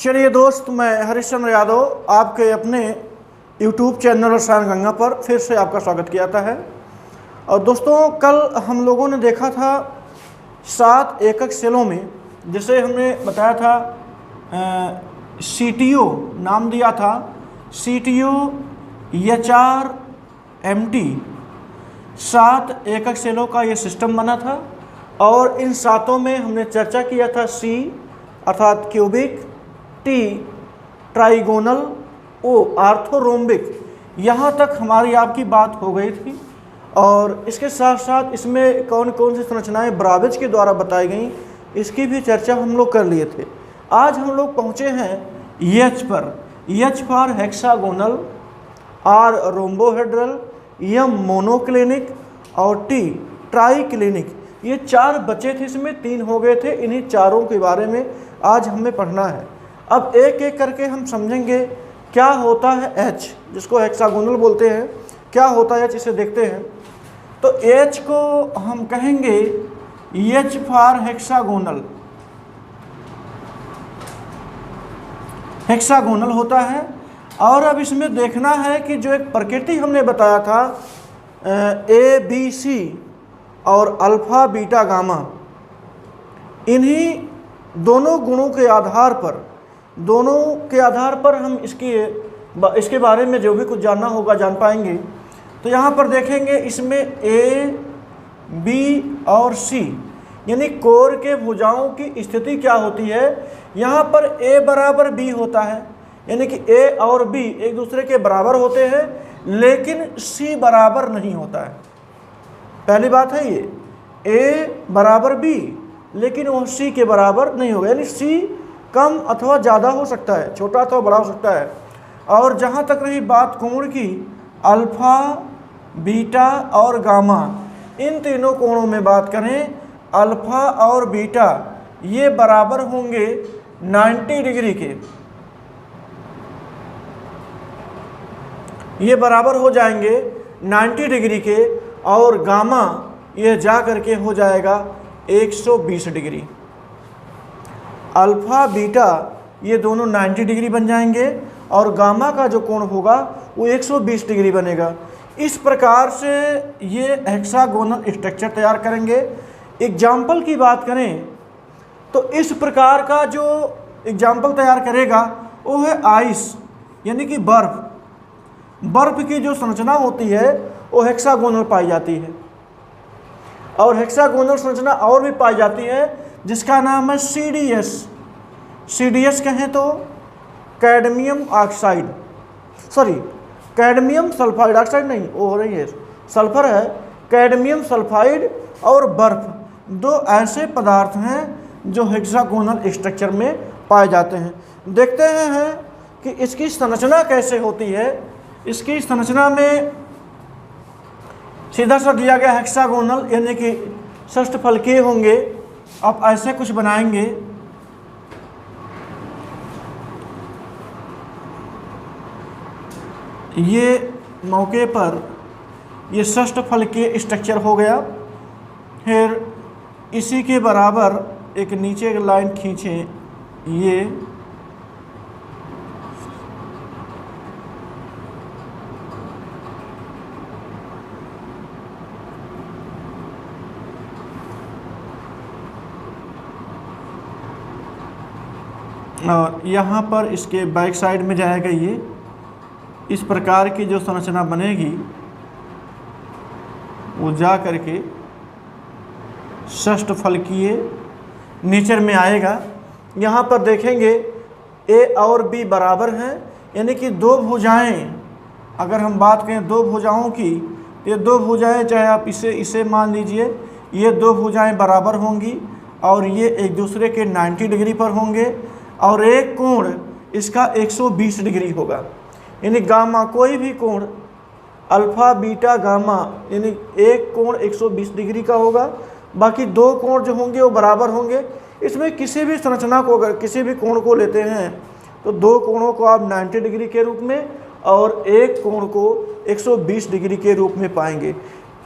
चलिए दोस्त, मैं हरिश्चंद्र यादव आपके अपने YouTube चैनल रसायन गंगा पर फिर से आपका स्वागत किया जाता है। और दोस्तों, कल हम लोगों ने देखा था 7 एकक सेलों में, जिसे हमने बताया था CTO नाम दिया था, CTO HRMT। 7 एकक सेलों का ये सिस्टम बना था और इन 7 में हमने चर्चा किया था C अर्थात क्यूबिक, T ट्राइगोनल, O आर्थोरोम्बिक। यहाँ तक हमारी आपकी बात हो गई थी। और इसके साथ साथ इसमें कौन कौन सी संरचनाएं ब्रावेज के द्वारा बताई गई, इसकी भी चर्चा हम लोग कर लिए थे। आज हम लोग पहुँचे हैं H पर। H for hexagonal, R rhombohedral, M monoclinic और T ट्राइक्लिनिक। ये 4 बचे थे, इसमें 3 हो गए थे। इन्हीं चारों के बारे में आज हमें पढ़ना है। अब एक एक करके हम समझेंगे क्या होता है H, जिसको हेक्सागोनल बोलते हैं। क्या होता है H, इसे देखते हैं। तो H को हम कहेंगे H फॉर हेक्सागोनल। हेक्सागोनल होता है। और अब इसमें देखना है कि जो एक प्रकृति हमने बताया था ABC और अल्फा बीटा गामा, इन्हीं दोनों गुणों के आधार पर हम इसके बारे में जो भी कुछ जानना होगा जान पाएंगे। तो यहाँ पर देखेंगे, इसमें A, B और C यानी कोर के भुजाओं की स्थिति क्या होती है। यहाँ पर A बराबर B होता है, यानी कि A और B एक दूसरे के बराबर होते हैं, लेकिन C बराबर नहीं होता है। पहली बात है ये, A बराबर B लेकिन वो C के बराबर नहीं होगा, यानी C कम अथवा ज़्यादा हो सकता है, छोटा अथवा बड़ा हो सकता है। और जहाँ तक रही बात कोण की, अल्फा, बीटा और गामा, इन तीनों कोणों में बात करें, अल्फा और बीटा ये बराबर होंगे 90 डिग्री के। ये बराबर हो जाएंगे 90 डिग्री के, और गामा ये जा करके हो जाएगा 120 डिग्री। अल्फा बीटा ये दोनों 90 डिग्री बन जाएंगे और गामा का जो कोण होगा वो 120 डिग्री बनेगा। इस प्रकार से ये हेक्सागोनल स्ट्रक्चर तैयार करेंगे। एग्जाम्पल की बात करें तो इस प्रकार का जो एग्जाम्पल तैयार करेगा वो है आइस, यानी कि बर्फ। बर्फ की जो संरचना होती है वो हेक्सागोनल पाई जाती है। और हेक्सागोनल संरचना और भी पाई जाती है जिसका नाम है CDS। CDS कहें तो cadmium oxide, sorry cadmium sulphide, oxide नहीं, वो हो रही है सल्फर है। कैडमियम सल्फाइड और बर्फ, 2 ऐसे पदार्थ हैं जो हेक्सागोनल स्ट्रक्चर में पाए जाते हैं। देखते हैं कि इसकी संरचना कैसे होती है। इसकी संरचना में सीधा सा दिया गया हेक्सागोनल, यानी कि षष्ठफलकीय होंगे। आप ऐसे कुछ बनाएंगे, ये मौके पर ये षष्ठफलकीय स्ट्रक्चर हो गया। फिर इसी के बराबर एक नीचे की लाइन खींचें, ये और यहाँ पर इसके बैक साइड में जाएगा। ये इस प्रकार की जो संरचना बनेगी वो जा करके षष्ठफलकीय नेचर में आएगा। यहाँ पर देखेंगे A और B बराबर हैं, यानी कि 2 भुजाएं, अगर हम बात करें 2 भुजाओं की, तो ये 2 भुजाएं, चाहे आप इसे मान लीजिए, ये 2 भुजाएं बराबर होंगी और ये एक दूसरे के 90 डिग्री पर होंगे। और एक कोण इसका 120 डिग्री होगा, यानी गामा, कोई भी कोण अल्फा बीटा गामा, यानी एक कोण 120 डिग्री का होगा। बाकी 2 कोण जो होंगे वो बराबर होंगे। इसमें किसी भी संरचना को, अगर किसी भी कोण को लेते हैं तो 2 कोणों को आप 90 डिग्री के रूप में और एक कोण को 120 डिग्री के रूप में पाएंगे।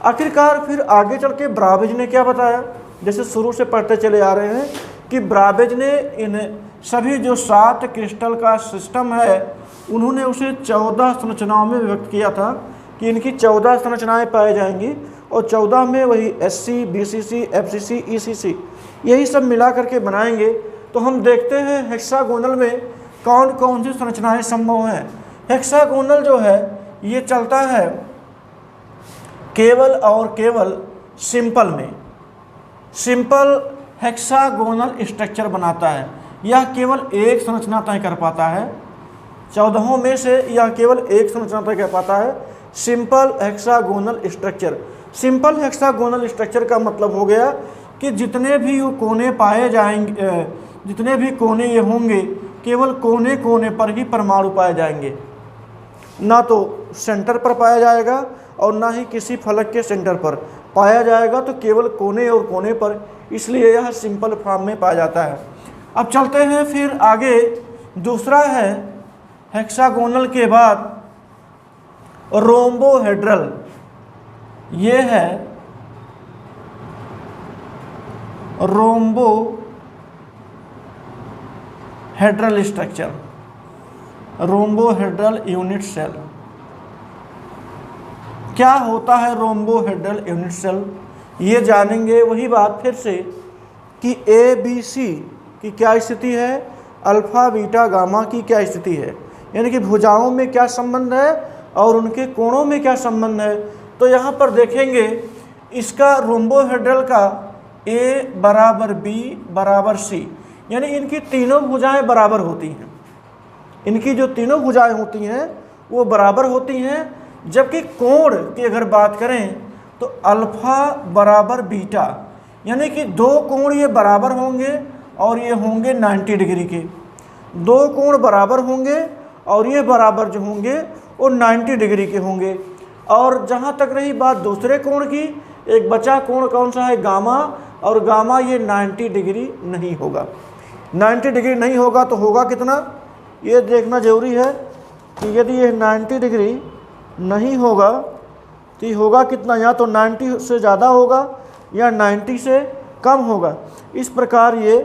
आखिरकार फिर आगे चल के ब्रावेज ने क्या बताया, जैसे शुरू से पढ़ते चले आ रहे हैं कि ब्रावेज ने इन सभी जो 7 क्रिस्टल का सिस्टम है उन्होंने उसे 14 संरचनाओं में व्यक्त किया था कि इनकी 14 संरचनाएं पाई जाएंगी और 14 में वही SC, BCC, FCC, ECC यही सब मिला करके बनाएंगे। तो हम देखते हैं हेक्सागोनल में कौन कौन सी संरचनाएं संभव हैं। हेक्सागोनल जो है ये चलता है केवल और केवल सिंपल में, सिंपल हेक्सागोनल स्ट्रक्चर बनाता है। यह केवल एक संरचना तय कर पाता है, 14 में से यह केवल एक संरचना तय कर पाता है, simple hexagonal structure. Simple hexagonal structure का मतलब हो गया कि जितने भी कोने पाए जाएंगे, जितने भी कोने ये होंगे केवल कोने कोने पर ही परमाणु पाए जाएंगे, ना तो सेंटर पर पाया जाएगा और ना ही किसी फलक के सेंटर पर पाया जाएगा, तो केवल कोने और कोने पर, इसलिए यह सिंपल फॉर्म में पाया जाता है। अब चलते हैं फिर आगे। दूसरा है हेक्सागोनल के बाद रोम्बोहेड्रल। ये है rhombohedral structure, rhombohedral unit cell. क्या होता है रोम्बोहेड्रल यूनिट सेल, ये जानेंगे। वही बात फिर से कि ABC की क्या स्थिति है, अल्फा बीटा गामा की क्या स्थिति है, यानी कि भुजाओं में क्या संबंध है और उनके कोणों में क्या संबंध है। तो यहाँ पर देखेंगे इसका रोम्बोहेड्रल का A बराबर B बराबर C, यानी इनकी तीनों भुजाएं बराबर होती हैं, इनकी जो तीनों भुजाएं होती हैं वो बराबर होती हैं। जबकि कोण की अगर बात करें तो अल्फा बराबर बीटा, यानी कि दो कोण ये बराबर होंगे और ये होंगे 90 डिग्री के, दो कोण बराबर होंगे और ये बराबर जो होंगे वो 90 डिग्री के होंगे। और जहाँ तक रही बात दूसरे कोण की, एक बचा कोण कौन सा है, गामा, और गामा ये 90 डिग्री नहीं होगा। 90 डिग्री नहीं होगा तो होगा कितना, ये देखना जरूरी है कि यदि ये 90 डिग्री नहीं होगा तो ये होगा कितना, या तो 90 से ज़्यादा होगा या 90 से कम होगा। इस प्रकार ये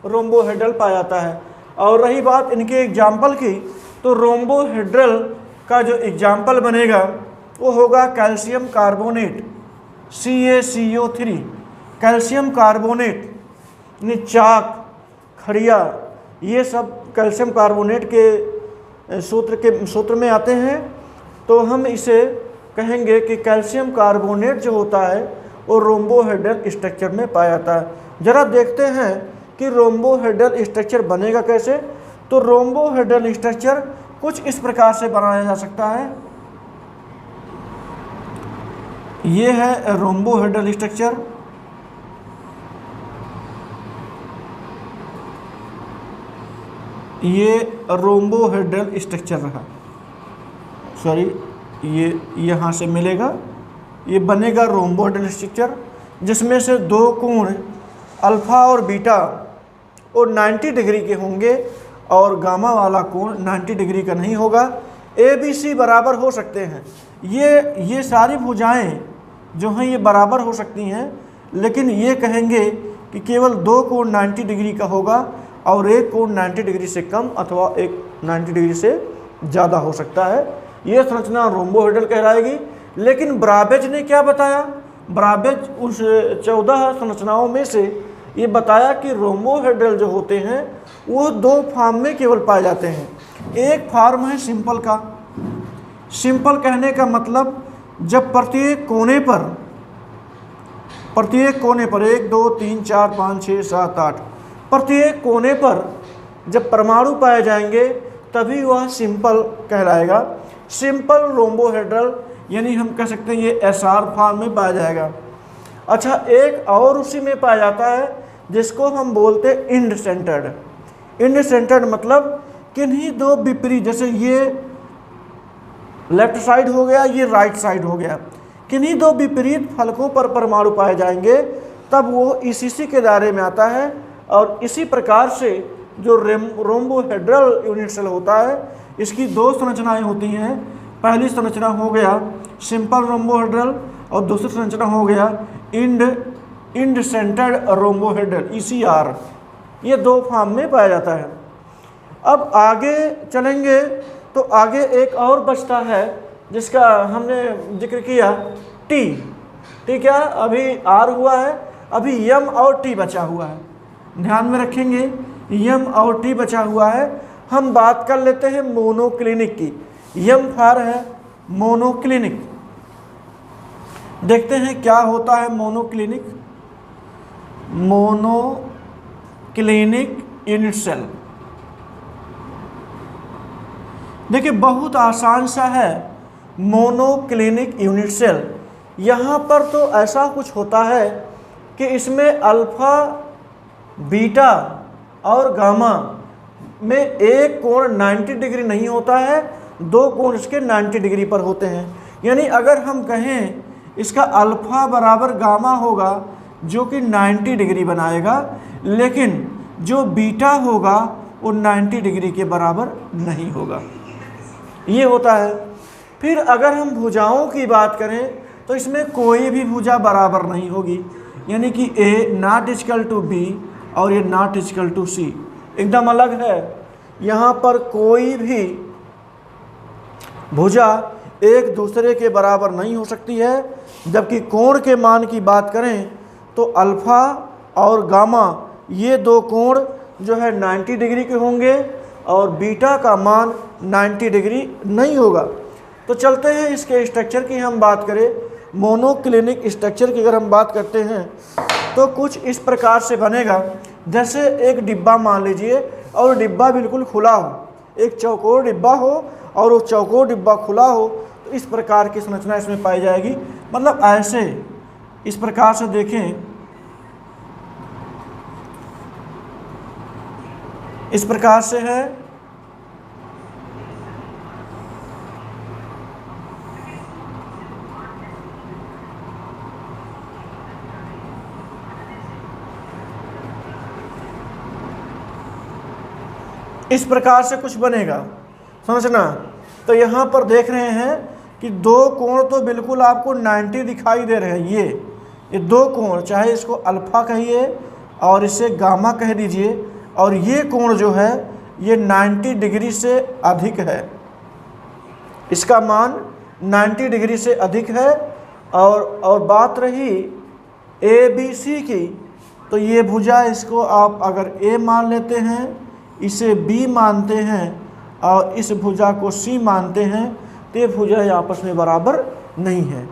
रोम्बोहेड्रल पाया जाता है। और रही बात इनके एग्जाम्पल की, तो रोम्बोहेड्रल का जो एग्जाम्पल बनेगा वो होगा calcium carbonate, CaCO3, calcium carbonate, chalk, खड़िया, ये सब कैल्शियम कार्बोनेट के सूत्र में आते हैं। तो हम इसे कहेंगे कि कैल्शियम कार्बोनेट जो होता है वो रोम्बोहेड्रल स्ट्रक्चर में पाया जाता है। जरा देखते हैं कि रोम्बोहेड्रल स्ट्रक्चर बनेगा कैसे। तो रोम्बोहेड्रल स्ट्रक्चर कुछ इस प्रकार से बनाया जा सकता है। ये है रोम्बोहेड्रल स्ट्रक्चर, ये रोम्बोहेड्रल स्ट्रक्चर रहा, सॉरी ये यहाँ से मिलेगा, ये बनेगा रोम्बोहेड्रल स्ट्रक्चर, जिसमें से दो कोण अल्फा और बीटा और 90 डिग्री के होंगे और गामा वाला कोण 90 डिग्री का नहीं होगा। ABC बराबर हो सकते हैं, ये सारी भुजाएं जो हैं ये बराबर हो सकती हैं, लेकिन ये कहेंगे कि केवल दो कोण 90 डिग्री का होगा और एक कोण 90 डिग्री से कम अथवा एक 90 डिग्री से ज़्यादा हो सकता है। ये संरचना रोम्बोहेड्रल कहलाएगी। लेकिन ब्राबेज ने क्या बताया, ब्राबेज उस 14 संरचनाओं में से ये बताया कि रोम्बोहेड्रल जो होते हैं वो दो फॉर्म में केवल पाए जाते हैं। एक फॉर्म है सिंपल का। सिंपल कहने का मतलब जब प्रत्येक कोने पर 1 2 3 4 5 6 7 8 प्रत्येक कोने पर जब परमाणु पाए जाएंगे तभी वह सिंपल कहलाएगा। सिंपल रोम्बोहेड्रल, यानी हम कह सकते हैं ये SR फॉर्म में पाया जाएगा। अच्छा, एक और उसी में पाया जाता है जिसको हम बोलते हैं इंड सेंटर्ड। इंड सेंटर्ड मतलब किन्हीं दो विपरीत, जैसे ये लेफ्ट साइड हो गया, ये राइट साइड हो गया, किन्हीं दो विपरीत फलकों पर परमाणु पाए जाएंगे तब वो ECC के दायरे में आता है। और इसी प्रकार से जो रोम्बोहेड्रल यूनिट सेल होता है इसकी दो संरचनाएं होती हैं। पहली संरचना हो गया सिंपल रोम्बोहेड्रल और दूसरी संरचना हो गया इंड सेंटर्ड रोम्बोहेड्रल, ECR। ये दो फॉर्म में पाया जाता है। अब आगे चलेंगे तो आगे एक और बचता है जिसका हमने जिक्र किया, टी। ठीक है, अभी आर हुआ है, अभी यम और टी बचा हुआ है। ध्यान में रखेंगे, यम और टी बचा हुआ है। हम बात कर लेते हैं मोनोक्लिनिक की। यम फार है मोनोक्लिनिक। देखते हैं क्या होता है मोनोक्लिनिक। मोनोक्लिनिक यूनिट सेल, देखिए बहुत आसान सा है मोनोक्लिनिक यूनिट सेल। यहाँ पर तो ऐसा कुछ होता है कि इसमें अल्फा, बीटा और गामा में एक कोण 90 डिग्री नहीं होता है, दो कोण इसके 90 डिग्री पर होते हैं। यानी अगर हम कहें इसका अल्फा बराबर गामा होगा जो कि 90 डिग्री बनाएगा, लेकिन जो बीटा होगा वो 90 डिग्री के बराबर नहीं होगा, ये होता है। फिर अगर हम भुजाओं की बात करें तो इसमें कोई भी भुजा बराबर नहीं होगी, यानी कि ए नॉट इक्वल टू बी और ये नॉट इक्वल टू सी, एकदम अलग है। यहाँ पर कोई भी भुजा एक दूसरे के बराबर नहीं हो सकती है। जबकि कोण के मान की बात करें तो अल्फा और गामा ये दो कोण जो है 90 डिग्री के होंगे और बीटा का मान 90 डिग्री नहीं होगा। तो चलते हैं इसके स्ट्रक्चर की हम बात करें। मोनोक्लिनिक स्ट्रक्चर की अगर हम बात करते हैं तो कुछ इस प्रकार से बनेगा। जैसे एक डिब्बा मान लीजिए और डिब्बा बिल्कुल खुला हो, एक चौकोर डिब्बा हो और वो चौकोर डिब्बा खुला हो, तो इस प्रकार की संरचना इसमें पाई जाएगी। मतलब ऐसे इस प्रकार से देखें, इस प्रकार से है। इस प्रकार से कुछ बनेगा, समझना। तो यहाँ पर देख रहे हैं कि दो कोण तो बिल्कुल आपको 90 दिखाई दे रहे हैं। ये दो कोण, चाहे इसको अल्फा कहिए और इसे गामा कह दीजिए, और ये कोण जो है ये 90 डिग्री से अधिक है, इसका मान 90 डिग्री से अधिक है। और बात रही ए बी सी की, तो ये भुजा, इसको आप अगर ए मान लेते हैं, इसे बी मानते हैं और इस भुजा को सी मानते हैं, तो ये भुजा आपस में बराबर नहीं है।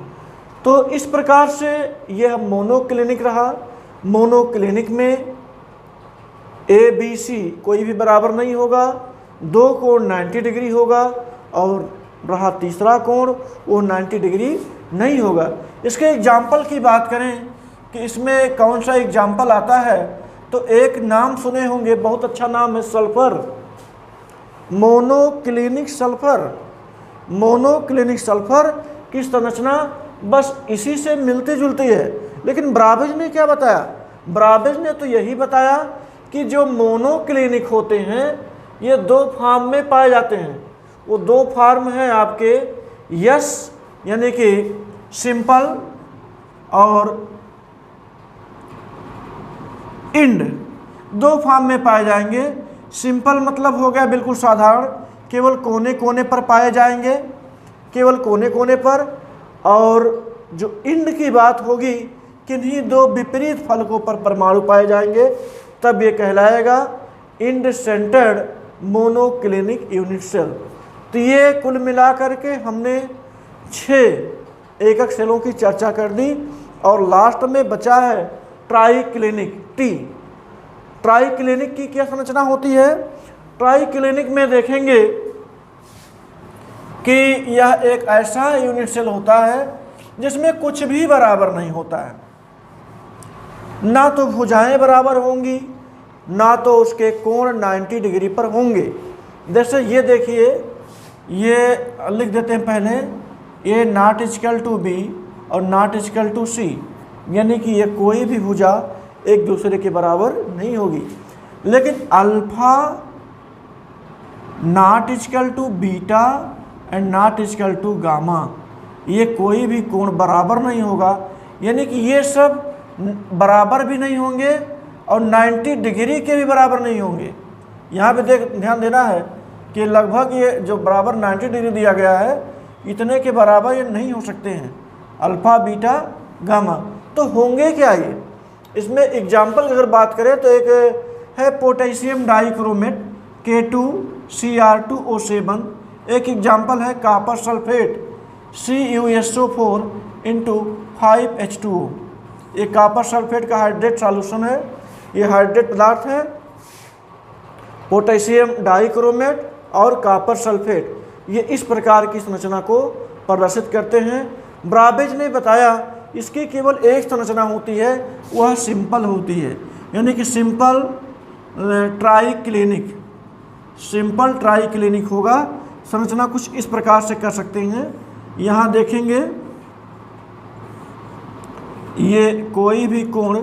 तो इस प्रकार से यह मोनोक्लिनिक रहा। मोनोक्लिनिक में ए बी सी कोई भी बराबर नहीं होगा, दो कोण 90 डिग्री होगा और रहा तीसरा कोण वो 90 डिग्री नहीं होगा। इसके एग्जाम्पल की बात करें कि इसमें कौन सा एग्जाम्पल आता है, तो एक नाम सुने होंगे, बहुत अच्छा नाम है, sulphur. Monoclinic sulphur. Monoclinic sulphur की संरचना बस इसी से मिलती जुलती है। लेकिन ब्राबिज ने क्या बताया? ब्राबिज ने तो यही बताया कि जो मोनोक्लिनिक होते हैं ये दो फॉर्म में पाए जाते हैं। वो दो फॉर्म हैं आपके, यस यानी कि सिंपल और इंड, दो फॉर्म में पाए जाएंगे। सिंपल मतलब हो गया बिल्कुल साधारण, केवल कोने कोने पर पाए जाएंगे, केवल कोने कोने पर। और जो इंड की बात होगी, किन्हीं दो विपरीत फलकों पर परमाणु पाए जाएंगे, तब ये कहलाएगा end centred monoclinic unit cell. तो ये कुल मिलाकर के हमने 6 एकक सेलों की चर्चा कर दी और लास्ट में बचा है ट्राइक्लिनिक टी। ट्राइक्लिनिक की क्या संरचना होती है? ट्राइक्लिनिक में देखेंगे कि यह एक ऐसा यूनिट सेल होता है जिसमें कुछ भी बराबर नहीं होता है, ना तो भुजाएं बराबर होंगी, ना तो उसके कोण 90 डिग्री पर होंगे। जैसे ये देखिए, ये लिख देते हैं पहले, ये नॉट इक्वल टू बी और नॉट इक्वल टू सी, यानी कि ये कोई भी भुजा एक दूसरे के बराबर नहीं होगी। लेकिन alpha not equal to beta and not equal to gamma, ये कोई भी कोण बराबर नहीं होगा, यानी कि ये सब बराबर भी नहीं होंगे और 90 डिग्री के भी बराबर नहीं होंगे। यहाँ पे ध्यान देना है कि लगभग ये जो बराबर 90 डिग्री दिया गया है, इतने के बराबर ये नहीं हो सकते हैं, अल्फ़ा बीटा गामा। तो होंगे क्या ये? इसमें एग्जाम्पल अगर बात करें तो एक है पोटेशियम डाइक्रोमेट K2Cr2O7, एक एग्जाम्पल है copper sulphate CuSO4 into 5H2O। ये कॉपर सल्फेट का हाइड्रेट सॉल्यूशन है, ये हाइड्रेट पदार्थ है। पोटेशियम डाइक्रोमेट और कॉपर सल्फेट ये इस प्रकार की संरचना को प्रदर्शित करते हैं। ब्राबेज ने बताया इसकी केवल एक संरचना होती है, वह सिंपल होती है, यानी कि सिंपल ट्राइक्लिनिक। सिंपल ट्राइक्लिनिक होगा। संरचना कुछ इस प्रकार से कर सकते हैं। यहाँ देखेंगे ये कोई भी कोण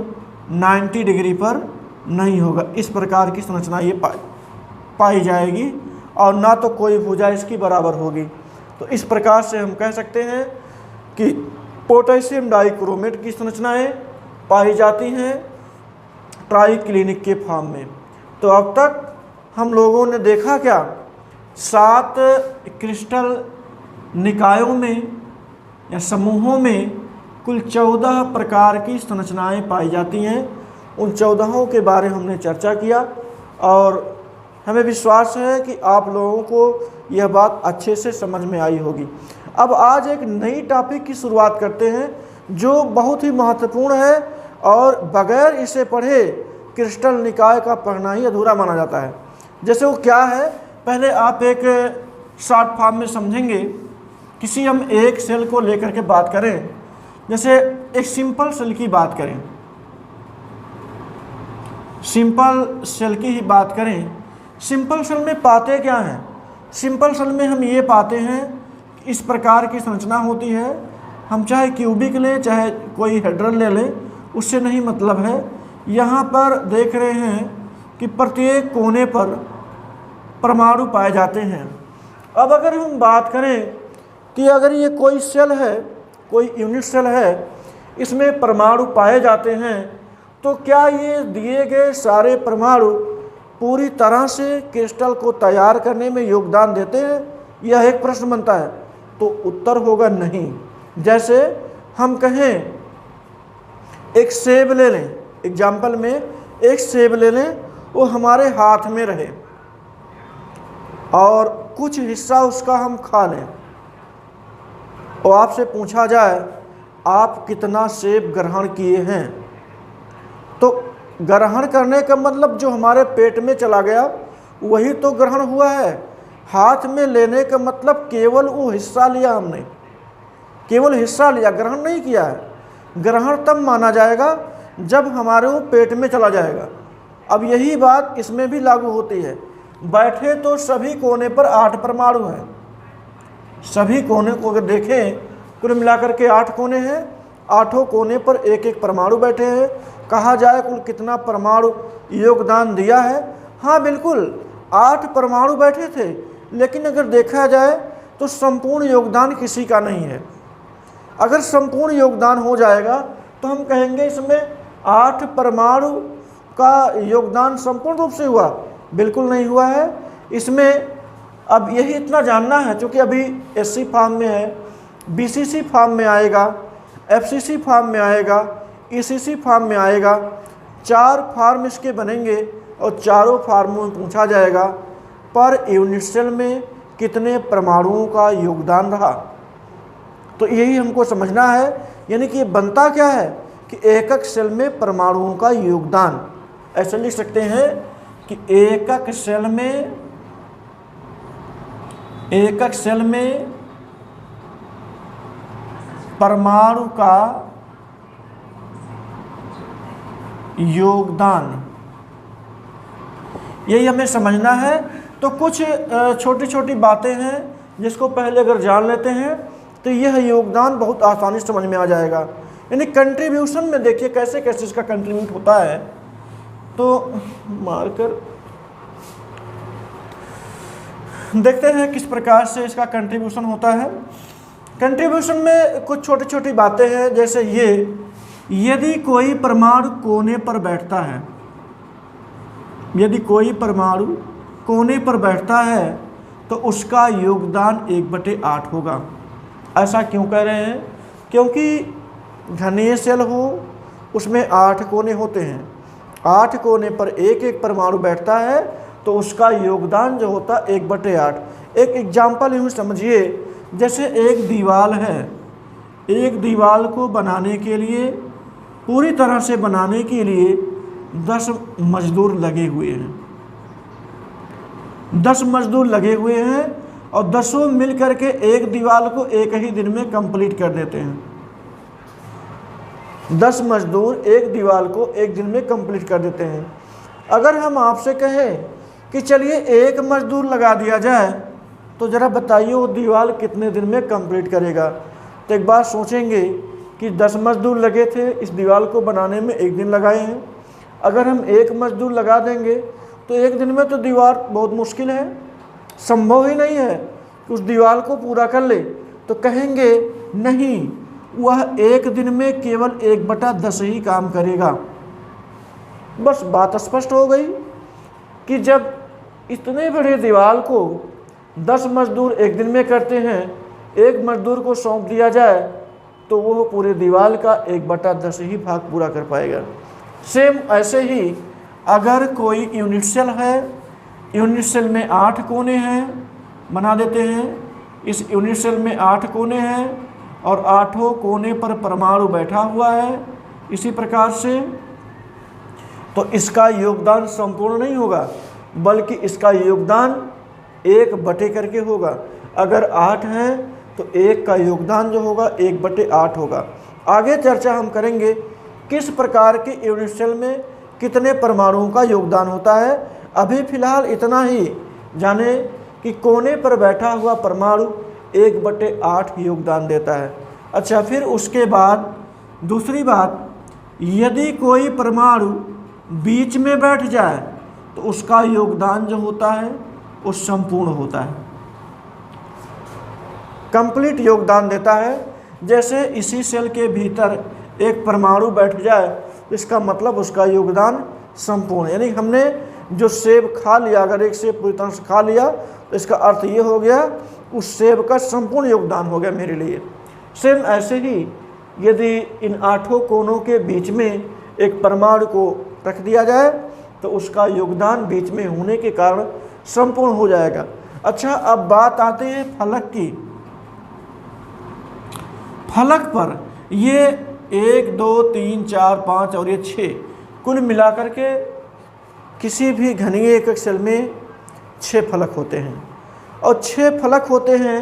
90 डिग्री पर नहीं होगा, इस प्रकार की संरचना ये पाई जाएगी और ना तो कोई भुजा इसकी बराबर होगी। तो इस प्रकार से हम कह सकते हैं कि पोटेशियम डाइक्रोमेट की संरचनाएं पाई जाती हैं ट्राइक्लिनिक के फॉर्म में। तो अब तक हम लोगों ने देखा क्या, 7 क्रिस्टल निकायों में या समूहों में कुल 14 प्रकार की संरचनाएं पाई जाती हैं। उन 14 के बारे में हमने चर्चा किया और हमें विश्वास है कि आप लोगों को यह बात अच्छे से समझ में आई होगी। अब आज एक नई टॉपिक की शुरुआत करते हैं जो बहुत ही महत्वपूर्ण है और बगैर इसे पढ़े क्रिस्टल निकाय का पढ़ना ही अधूरा माना जाता है। जैसे वो क्या है, पहले आप एक शॉर्ट फॉर्म में समझेंगे। किसी हम एक सेल को लेकर के बात करें, जैसे एक सिंपल सेल की बात करें, सिंपल सेल की ही बात करें। सिंपल सेल में पाते क्या हैं? सिंपल सेल में हम ये पाते हैं इस प्रकार की संरचना होती है। हम चाहे क्यूबिक लें चाहे कोई हेड्रल ले लें, उससे नहीं मतलब है। यहाँ पर देख रहे हैं कि प्रत्येक कोने पर परमाणु पाए जाते हैं। अब अगर हम बात करें कि अगर ये कोई सेल है, कोई यूनिट सेल है, इसमें परमाणु पाए जाते हैं, तो क्या ये दिए गए सारे परमाणु पूरी तरह से क्रिस्टल को तैयार करने में योगदान देते हैं? यह एक प्रश्न बनता है। तो उत्तर होगा नहीं। जैसे हम कहें एक सेब ले लें, एग्जाम्पल में एक सेब ले लें, वो हमारे हाथ में रहे और कुछ हिस्सा उसका हम खा लें और आपसे पूछा जाए आप कितना सेब ग्रहण किए हैं, तो ग्रहण करने का मतलब जो हमारे पेट में चला गया वही तो ग्रहण हुआ है। हाथ में लेने का मतलब केवल वो हिस्सा लिया, हमने केवल हिस्सा लिया, ग्रहण नहीं किया है। ग्रहण तब माना जाएगा जब हमारे वो पेट में चला जाएगा। अब यही बात इसमें भी लागू होती है। बैठे तो सभी कोने पर 8 परमाणु हैं, सभी कोने को अगर देखें कुल मिलाकर के 8 कोने हैं, 8 कोने पर एक एक परमाणु बैठे हैं। कहा जाए कुल कितना परमाणु योगदान दिया है? हाँ बिल्कुल 8 परमाणु बैठे थे, लेकिन अगर देखा जाए तो संपूर्ण योगदान किसी का नहीं है। अगर संपूर्ण योगदान हो जाएगा तो हम कहेंगे इसमें 8 परमाणु का योगदान संपूर्ण रूप से हुआ। बिल्कुल नहीं हुआ है। इसमें अब यही इतना जानना है, क्योंकि अभी SC फॉर्म में है, BCC फॉर्म में आएगा, FCC फॉर्म में आएगा, ECC फॉर्म में आएगा। 4 फॉर्म इसके बनेंगे और चारों फॉर्मों में पूछा जाएगा पर यूनिट सेल में कितने परमाणुओं का योगदान रहा। तो यही हमको समझना है, यानी कि बनता क्या है कि एकक सेल में परमाणुओं का योगदान। ऐसे लिख सकते हैं कि एकक सेल में परमाणु का योगदान, यही हमें समझना है। तो कुछ छोटी छोटी बातें हैं जिसको पहले अगर जान लेते हैं तो यह योगदान बहुत आसानी से समझ में आ जाएगा। यानी कंट्रीब्यूशन में देखिए कैसे कैसे इसका कंट्रीब्यूट होता है। तो मार्कर देखते हैं किस प्रकार से इसका कंट्रीब्यूशन होता है। कंट्रीब्यूशन में कुछ छोटी छोटी बातें हैं, जैसे ये, यदि कोई परमाणु कोने पर बैठता है, यदि कोई परमाणु कोने पर बैठता है तो उसका योगदान 1/8 होगा। ऐसा क्यों कह रहे हैं? क्योंकि घनीय शेल हो उसमें 8 कोने होते हैं, 8 कोने पर एक एक परमाणु बैठता है तो उसका योगदान जो होता है 1/8। एक एग्जाम्पल यूँ समझिए, जैसे एक दीवार है, एक दीवार को बनाने के लिए, पूरी तरह से बनाने के लिए 10 मजदूर लगे हुए हैं। 10 मजदूर लगे हुए हैं और 10 मिल करके एक दीवार को एक ही दिन में कंप्लीट कर देते हैं। 10 मजदूर एक दीवार को एक दिन में कंप्लीट कर देते हैं। अगर हम आपसे कहें कि चलिए एक मजदूर लगा दिया जाए तो ज़रा बताइए वो दीवार कितने दिन में कंप्लीट करेगा? तो एक बार सोचेंगे कि 10 मजदूर लगे थे, इस दीवार को बनाने में 1 दिन लगाए हैं। अगर हम एक मजदूर लगा देंगे तो 1 दिन में तो दीवार बहुत मुश्किल है, संभव ही नहीं है कि उस दीवार को पूरा कर ले। तो कहेंगे नहीं, वह 1 दिन में केवल 1/10 ही काम करेगा। बस बात स्पष्ट हो गई कि जब इतने बड़े दीवार को 10 मजदूर 1 दिन में करते हैं, 1 मजदूर को सौंप दिया जाए तो वो पूरे दीवार का 1/10 ही भाग पूरा कर पाएगा। सेम ऐसे ही अगर कोई यूनिट सेल है, यूनिट सेल में 8 कोने हैं, बना देते हैं, इस यूनिट सेल में 8 कोने हैं और 8 कोने पर परमाणु बैठा हुआ है इसी प्रकार से, तो इसका योगदान संपूर्ण नहीं होगा बल्कि इसका योगदान 1 करके होगा। अगर 8 हैं तो 1 का योगदान जो होगा 1/8 होगा। आगे चर्चा हम करेंगे किस प्रकार के यूनिट सेल में कितने परमाणुओं का योगदान होता है। अभी फ़िलहाल इतना ही जाने कि कोने पर बैठा हुआ परमाणु 1/8 योगदान देता है। अच्छा, फिर उसके बाद दूसरी बात, यदि कोई परमाणु बीच में बैठ जाए तो उसका योगदान जो होता है वो संपूर्ण होता है, कंप्लीट योगदान देता है। जैसे इसी सेल के भीतर एक परमाणु बैठ जाए इसका मतलब उसका योगदान संपूर्ण, यानी हमने जो सेब खा लिया, अगर एक सेब पूरी तरह से खा लिया तो इसका अर्थ ये हो गया उस सेब का संपूर्ण योगदान हो गया मेरे लिए। सेम ऐसे ही यदि इन 8 कोनों के बीच में एक परमाणु को रख दिया जाए तो उसका योगदान बीच में होने के कारण संपूर्ण हो जाएगा। अच्छा, अब बात आती है फलक की। फलक पर ये 1 2 3 4 5 और ये 6 कुल मिलाकर के किसी भी घनीय एकक सेल में 6 फलक होते हैं और 6 फलक होते हैं।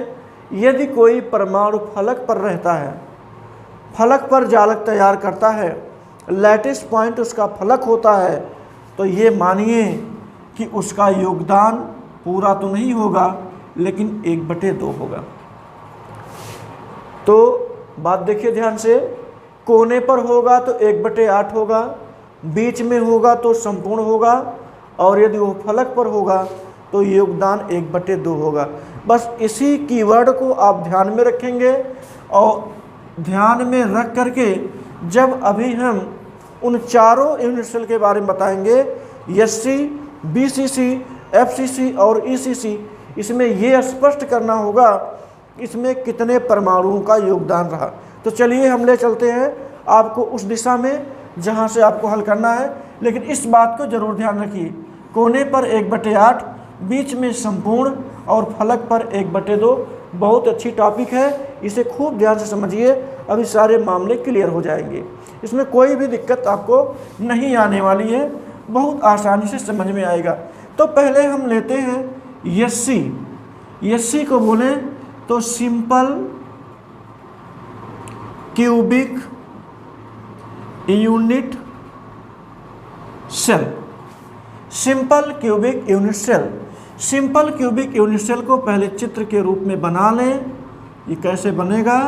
यदि कोई परमाणु फलक पर रहता है, फलक पर जालक तैयार करता है, लैटिस पॉइंट उसका फलक होता है, तो ये मानिए कि उसका योगदान पूरा तो नहीं होगा लेकिन 1/2 होगा। तो बात देखिए ध्यान से, कोने पर होगा तो 1/8 होगा, बीच में होगा तो संपूर्ण होगा और यदि वो फलक पर होगा तो योगदान 1/2 होगा। बस इसी कीवर्ड को आप ध्यान में रखेंगे और ध्यान में रख करके जब अभी हम उन चारों यूनिट सेल के बारे में बताएंगे, एससी, बीसीसी, एफसीसी और ईसीसी, इसमें ये स्पष्ट करना होगा इसमें कितने परमाणुओं का योगदान रहा। तो चलिए हम ले चलते हैं आपको उस दिशा में जहाँ से आपको हल करना है। लेकिन इस बात को ज़रूर ध्यान रखिए, कोने पर 1/8, बीच में संपूर्ण और फलक पर 1/2 बहुत अच्छी टॉपिक है, इसे खूब ध्यान से समझिए, अभी सारे मामले क्लियर हो जाएंगे। इसमें कोई भी दिक्कत आपको नहीं आने वाली है, बहुत आसानी से समझ में आएगा। तो पहले हम लेते हैं एससी। एससी को बोलें तो simple cubic unit cell. Simple cubic unit cell, simple cubic unit cell को पहले चित्र के रूप में बना लें। ये कैसे बनेगा?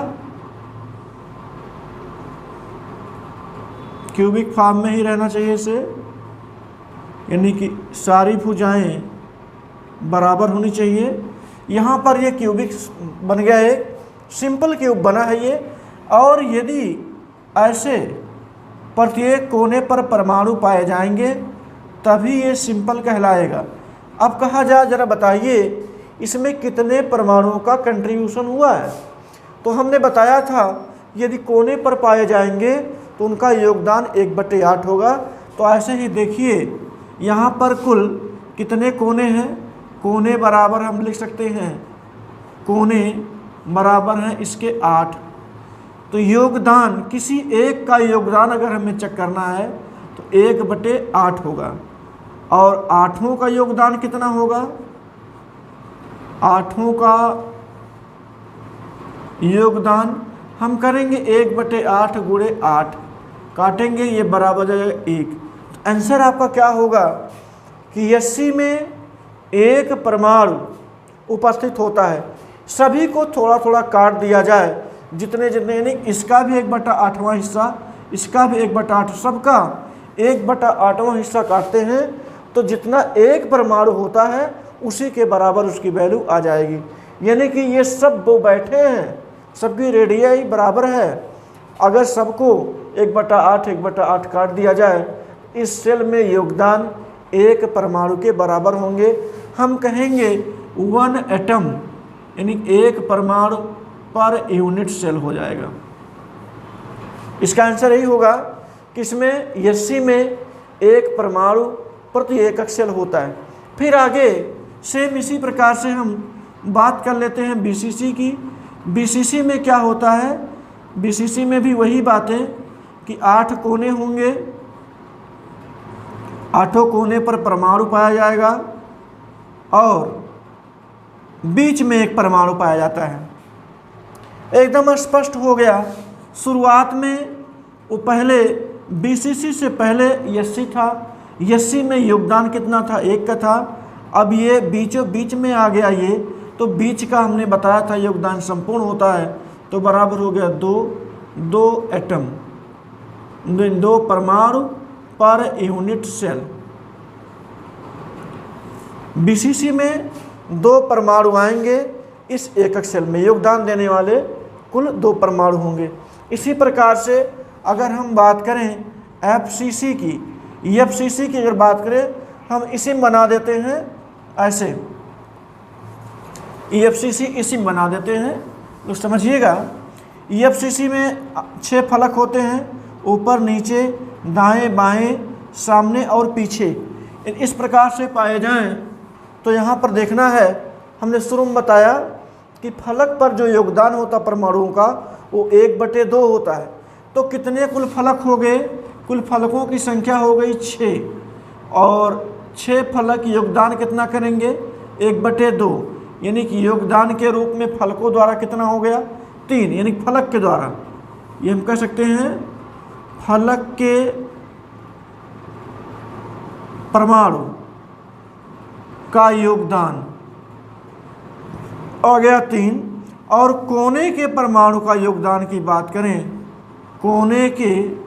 क्यूबिक फॉर्म में ही रहना चाहिए इसे, यानी कि सारी भुजाएं बराबर होनी चाहिए। यहाँ पर ये क्यूबिक बन गया है, सिंपल क्यूब बना है ये। और यदि ऐसे प्रत्येक कोने पर परमाणु पाए जाएंगे तभी ये सिंपल कहलाएगा। अब कहा जाए जरा बताइए इसमें कितने परमाणुओं का कंट्रीब्यूशन हुआ है। तो हमने बताया था यदि कोने पर पाए जाएंगे तो उनका योगदान 1/8 होगा। तो ऐसे ही देखिए यहाँ पर कुल कितने कोने हैं, कोने बराबर हम लिख सकते हैं, कोने बराबर हैं इसके 8। तो योगदान किसी एक का योगदान अगर हमें चेक करना है तो 1/8 होगा। और आठों का योगदान कितना होगा, आठों का योगदान हम करेंगे 1/8 गुणे 8, काटेंगे ये बराबर हो जाएगा 1। तो आंसर आपका क्या होगा कि 80 में एक परमाणु उपस्थित होता है। सभी को थोड़ा थोड़ा काट दिया जाए, जितने जितने, यानी इसका भी 1/8वां हिस्सा, इसका भी 1/8, सबका 1/8वां हिस्सा काटते हैं तो जितना एक परमाणु होता है उसी के बराबर उसकी वैल्यू आ जाएगी। यानी कि ये सब दो बैठे हैं, सबकी रेडियाई बराबर है। अगर सबको 1/8 काट दिया जाए इस सेल में योगदान एक परमाणु के बराबर होंगे। हम कहेंगे 1 एटम, यानी एक परमाणु पर यूनिट सेल हो जाएगा। इसका आंसर यही होगा कि इसमें 80 में एक परमाणु प्रति एकक सेल होता है। फिर आगे सेम इसी प्रकार से हम बात कर लेते हैं बीसीसी की। बीसीसी में क्या होता है, बीसीसी में भी वही बातें कि 8 कोने होंगे, 8 कोने पर परमाणु पाया जाएगा और बीच में एक परमाणु पाया जाता है। एकदम स्पष्ट हो गया। शुरुआत में वो पहले बीसीसी से पहले 80 था, 80 में योगदान कितना था, 1 का था। अब ये बीचों बीच में आ गया ये, तो बीच का हमने बताया था योगदान संपूर्ण होता है, तो बराबर हो गया 2 एटम, 2 परमाणु पर यूनिट सेल। बीसीसी में 2 परमाणु आएंगे इस एकक सेल में, योगदान देने वाले कुल 2 परमाणु होंगे। इसी प्रकार से अगर हम बात करें एफसीसी की, एफसीसी की अगर बात करें हम इसी बना देते हैं ऐसे, एफसीसी इसी बना देते हैं तो समझिएगा। एफसीसी में 6 फलक होते हैं, ऊपर नीचे दाएं बाएं सामने और पीछे, इस प्रकार से पाए जाएं। तो यहाँ पर देखना है, हमने शुरू में बताया कि फलक पर जो योगदान होता परमाणुओं का वो 1/2 होता है। तो कितने कुल फलक हो गए, कुल फलकों की संख्या हो गई 6, और 6 फलक योगदान कितना करेंगे 1/2, यानी कि योगदान के रूप में फलकों द्वारा कितना हो गया 3, यानी फलक के द्वारा, ये हम कह सकते हैं फलक के परमाणु का योगदान आ गया 3। और कोने के परमाणु का योगदान की बात करें, कोने के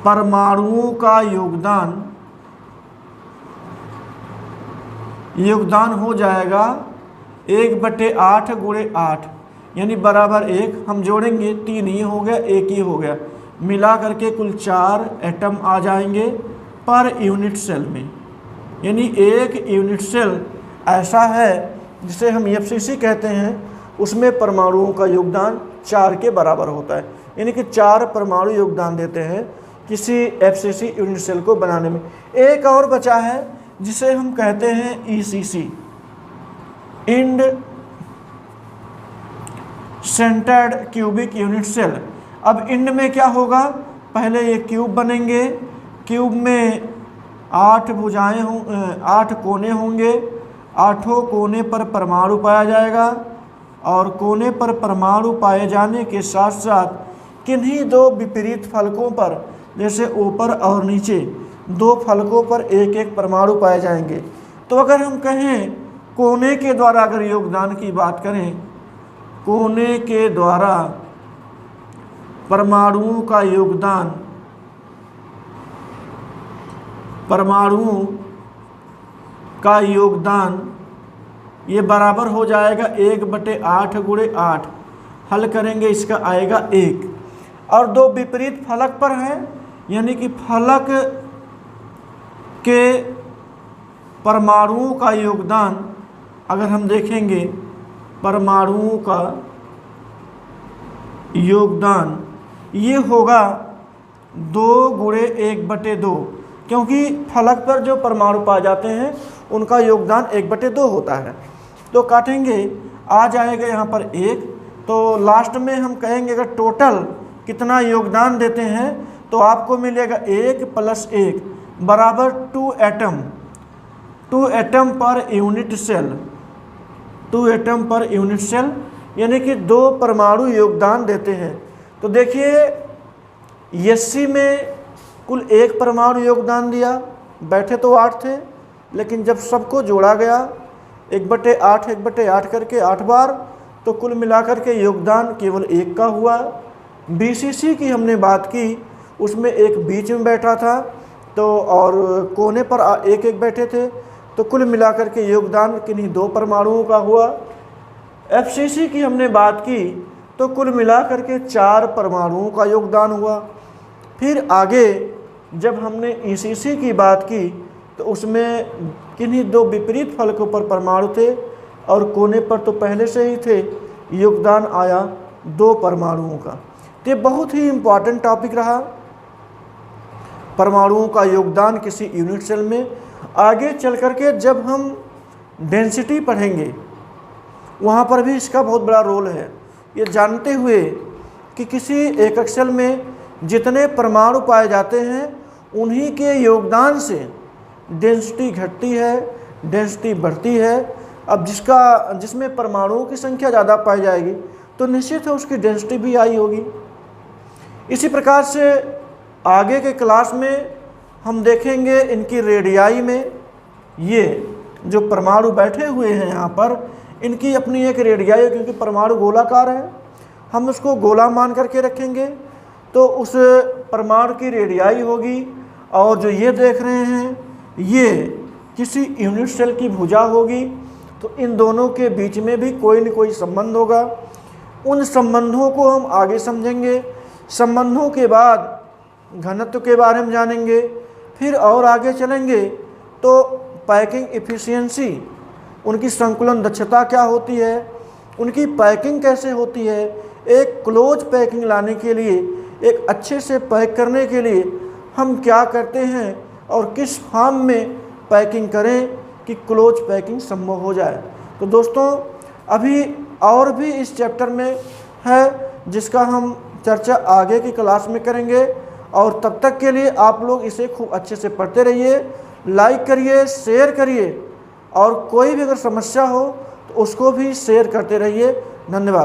परमाणुओं का योगदान हो जाएगा 1/8 गुणे 8, यानी बराबर 1। हम जोड़ेंगे 3 ही हो गया, 1 ही हो गया, मिला करके कुल 4 एटम आ जाएंगे पर यूनिट सेल में। यानी एक यूनिट सेल ऐसा है जिसे हम एफसीसी कहते हैं, उसमें परमाणुओं का योगदान 4 के बराबर होता है। यानी कि 4 परमाणु योगदान देते हैं किसी एफसीसी यूनिट सेल को बनाने में। एक और बचा है जिसे हम कहते हैं ECC, end centred cubic unit cell. अब इंड में क्या होगा, पहले ये क्यूब बनेंगे, क्यूब में 8 भुजाएं 8 कोने होंगे, 8 कोने पर परमाणु पाया जाएगा और कोने पर परमाणु पाए जाने के साथ साथ किन्हीं 2 विपरीत फलकों पर, जैसे ऊपर और नीचे 2 फलकों पर एक एक परमाणु पाए जाएंगे। तो अगर हम कहें कोने के द्वारा अगर योगदान की बात करें, कोने के द्वारा परमाणुओं का योगदान, परमाणुओं का योगदान ये बराबर हो जाएगा 1/8 गुणे 8, हल करेंगे इसका आएगा 1। और 2 विपरीत फलक पर हैं, यानी कि फलक के परमाणुओं का योगदान अगर हम देखेंगे, परमाणुओं का योगदान ये होगा 2 × 1/2, क्योंकि फलक पर जो परमाणु पाए जाते हैं उनका योगदान 1/2 होता है। तो काटेंगे, आ जाएगा यहाँ पर 1, तो लास्ट में हम कहेंगे अगर टोटल कितना योगदान देते हैं तो आपको मिलेगा 1 + 1 बराबर 2 atom, 2 atom per unit cell, 2 atom per unit cell, यानी कि 2 परमाणु योगदान देते हैं। तो देखिए एससी में कुल 1 परमाणु योगदान दिया, बैठे तो 8 थे, लेकिन जब सबको जोड़ा गया 1/8 1/8 करके 8 बार, तो कुल मिलाकर के योगदान केवल 1 का हुआ। बीसीसी की हमने बात की, उसमें एक बीच में बैठा था तो और कोने पर 1-1 बैठे थे, तो कुल मिलाकर के योगदान किन्हीं 2 परमाणुओं का हुआ। एफसीसी की हमने बात की तो कुल मिलाकर के 4 परमाणुओं का योगदान हुआ। फिर आगे जब हमने ईसीसी की बात की तो उसमें किन्हीं 2 विपरीत फलकों पर परमाणु थे और कोने पर तो पहले से ही थे, योगदान आया 2 परमाणुओं का। तो ये बहुत ही इम्पॉर्टेंट टॉपिक रहा, परमाणुओं का योगदान किसी यूनिट सेल में। आगे चल कर के जब हम डेंसिटी पढ़ेंगे वहाँ पर भी इसका बहुत बड़ा रोल है। ये जानते हुए कि किसी एकक सेल में जितने परमाणु पाए जाते हैं उन्हीं के योगदान से डेंसिटी घटती है, डेंसिटी बढ़ती है। अब जिसमें परमाणुओं की संख्या ज़्यादा पाई जाएगी तो निश्चित है उसकी डेंसिटी भी हाई होगी। इसी प्रकार से आगे के क्लास में हम देखेंगे इनकी रेडियाई में, ये जो परमाणु बैठे हुए हैं यहाँ पर, इनकी अपनी एक रेडियाई है, क्योंकि परमाणु गोलाकार है, हम उसको गोला मान करके रखेंगे तो उस परमाणु की रेडियाई होगी। और जो ये देख रहे हैं ये किसी यूनिट सेल की भुजा होगी, तो इन दोनों के बीच में भी कोई न कोई संबंध होगा। उन संबंधों को हम आगे समझेंगे। संबंधों के बाद घनत्व के बारे में जानेंगे, फिर और आगे चलेंगे तो पैकिंग एफिशिएंसी, उनकी संकुलन दक्षता क्या होती है, उनकी पैकिंग कैसे होती है, एक क्लोज पैकिंग लाने के लिए, एक अच्छे से पैक करने के लिए हम क्या करते हैं और किस फॉर्म में पैकिंग करें कि क्लोज पैकिंग संभव हो जाए। तो दोस्तों अभी और भी इस चैप्टर में है जिसका हम चर्चा आगे की क्लास में करेंगे, और तब तक के लिए आप लोग इसे खूब अच्छे से पढ़ते रहिए, लाइक करिए, शेयर करिए, और कोई भी अगर समस्या हो तो उसको भी शेयर करते रहिए। धन्यवाद।